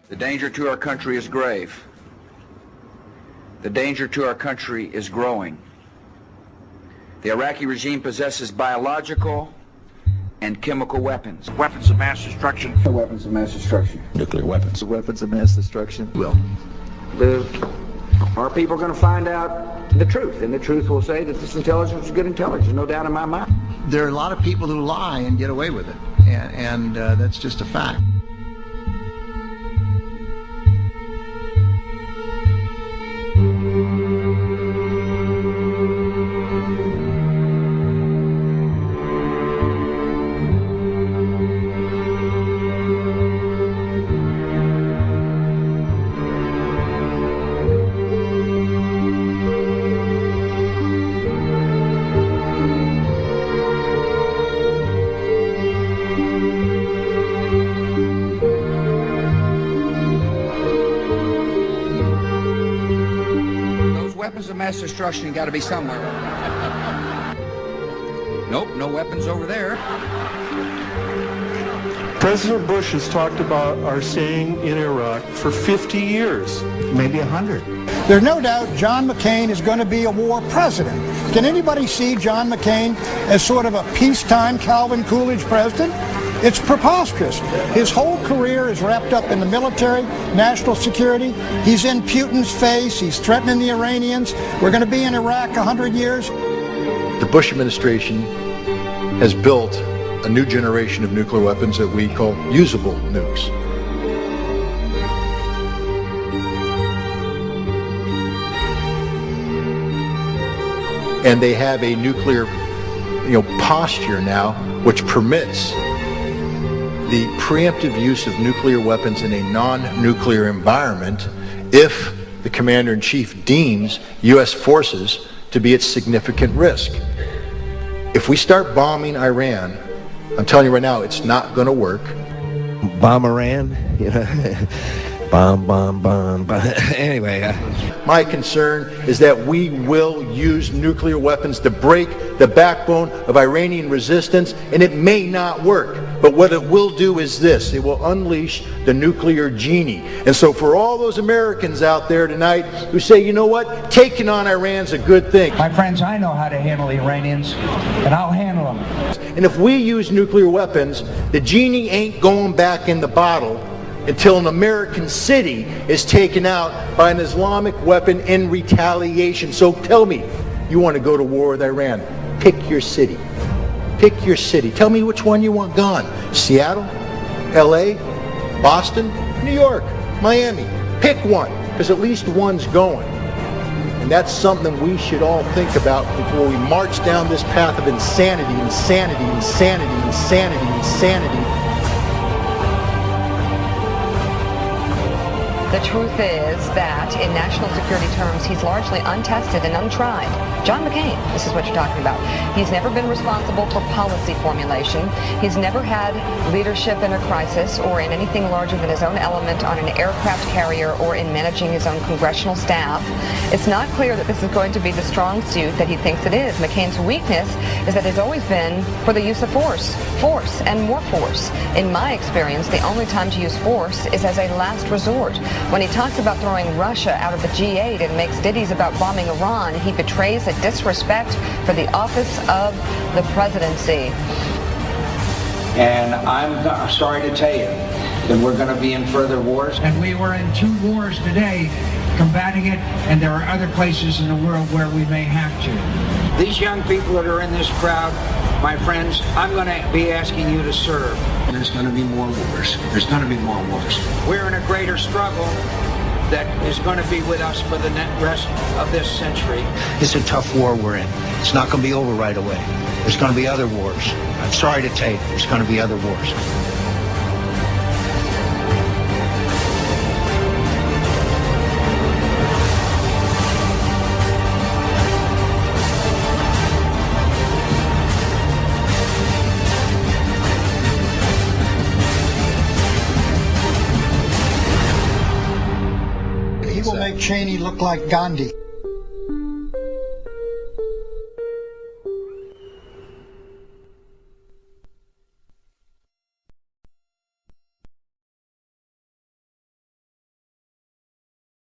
The danger to our country is grave. The danger to our country is growing. The Iraqi regime possesses biological and chemical weapons. Weapons of mass destruction. Weapons of mass destruction. Nuclear weapons. Weapons of mass destruction. Will. Our people are going to find out the truth, and the truth will say that this intelligence is good intelligence, no doubt in my mind. There are a lot of people who lie and get away with it, and that's just a fact. Weapons of mass destruction got to be somewhere. Nope, no weapons over there. President Bush has talked about our staying in Iraq for 50 years. Maybe 100. There's no doubt John McCain is going to be a war president. Can anybody see John McCain as sort of a peacetime Calvin Coolidge president? It's preposterous. His whole career is wrapped up in the military, national security. He's in Putin's face. He's threatening the Iranians. We're going to be in Iraq 100 years. The Bush administration has built a new generation of nuclear weapons that we call usable nukes. And they have a nuclear, posture now which permits the preemptive use of nuclear weapons in a non-nuclear environment if the commander-in-chief deems U.S. forces to be at significant risk. If we start bombing Iran, I'm telling you right now, it's not going to work. Bomb Iran, bomb. Anyway. My concern is that we will use nuclear weapons to break the backbone of Iranian resistance, and it may not work. But what it will do is this: it will unleash the nuclear genie. And so for all those Americans out there tonight who say, you know what, taking on Iran's a good thing. My friends, I know how to handle the Iranians, and I'll handle them. And if we use nuclear weapons, the genie ain't going back in the bottle until an American city is taken out by an Islamic weapon in retaliation. So tell me, you want to go to war with Iran? Pick your city. Pick your city. Tell me which one you want gone. Seattle, LA, Boston, New York, Miami. Pick one, because at least one's going. And that's something we should all think about before we march down this path of insanity. The truth is that in national security terms, he's largely untested and untried. John McCain, this is what you're talking about. He's never been responsible for policy formulation. He's never had leadership in a crisis or in anything larger than his own element on an aircraft carrier or in managing his own congressional staff. It's not clear that this is going to be the strong suit that he thinks it is. McCain's weakness is that it's always been for the use of force, and more force. In my experience, the only time to use force is as a last resort. When he talks about throwing Russia out of the G8 and makes ditties about bombing Iran, he betrays a disrespect for the office of the presidency. And I'm sorry to tell you that we're going to be in further wars. And we were in 2 wars today combating it, and there are other places in the world where we may have to. These young people that are in this crowd, my friends, I'm going to be asking you to serve. And there's going to be more wars. There's going to be more wars. We're in a greater struggle that is going to be with us for the rest of this century. It's a tough war we're in. It's not going to be over right away. There's going to be other wars. I'm sorry to tell you, there's going to be other wars. He will make Cheney look like Gandhi.